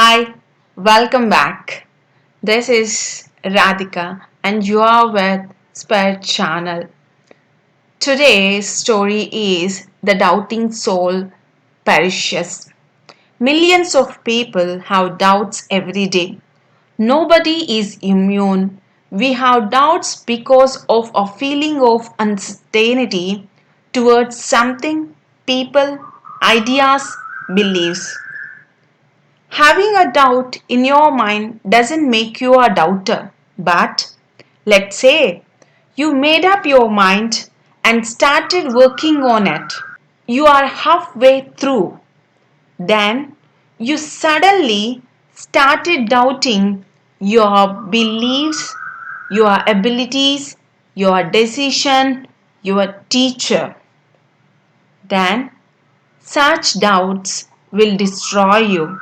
Hi, welcome back. This is Radhika and you are with Spirit Channel. Today's story is The Doubting Soul Perishes. Millions of people have doubts every day. Nobody is immune. We have doubts because of a feeling of uncertainty towards something, people, ideas, beliefs. Having a doubt in your mind doesn't make you a doubter. But let's say you made up your mind and started working on it. You are halfway through. Then you suddenly started doubting your beliefs, your abilities, your decision, your teacher. Then such doubts will destroy you.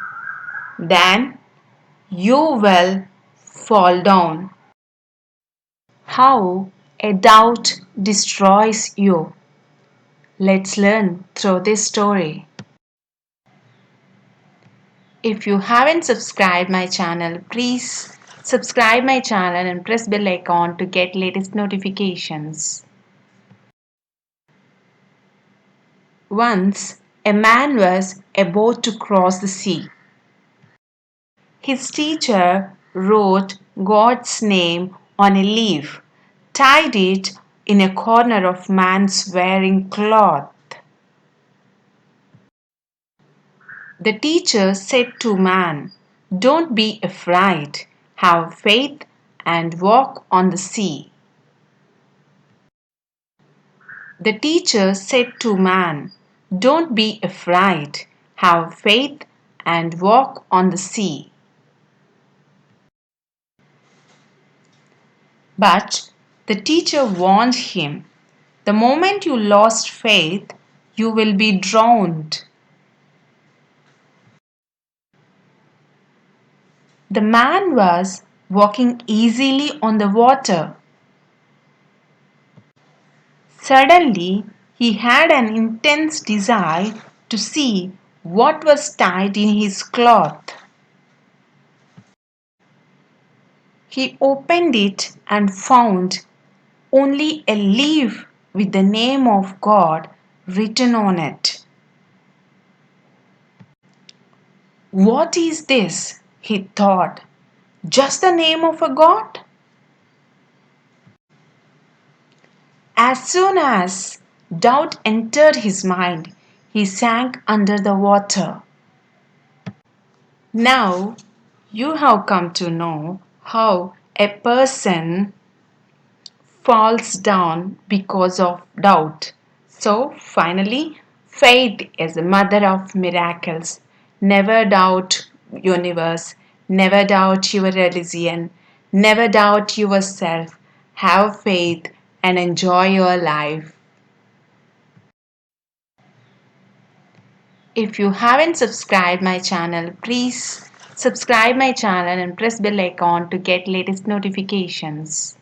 Then you will fall down. How a doubt destroys you. Let's learn through this story. If you haven't subscribed my channel, please subscribe my channel and press bell icon to get latest notifications. Once a man was about to cross the sea. His teacher wrote God's name on a leaf, tied it in a corner of man's wearing cloth. The teacher said to man, "Don't be afraid, have faith and walk on the sea." The teacher said to man, "Don't be afraid, have faith and walk on the sea." But the teacher warned him, "The moment you lost faith, you will be drowned." The man was walking easily on the water. Suddenly, he had an intense desire to see what was tied in his cloth. He opened it and found only a leaf with the name of God written on it. "What is this?" he thought. "Just the name of a God?" As soon as doubt entered his mind, he sank under the water. Now you have come to know how a person falls down because of doubt. So, finally, faith is the mother of miracles. Never doubt universe, never doubt your religion, never doubt yourself. Have faith and enjoy your life. If you haven't subscribed my channel, please subscribe my channel and press bell icon to get latest notifications.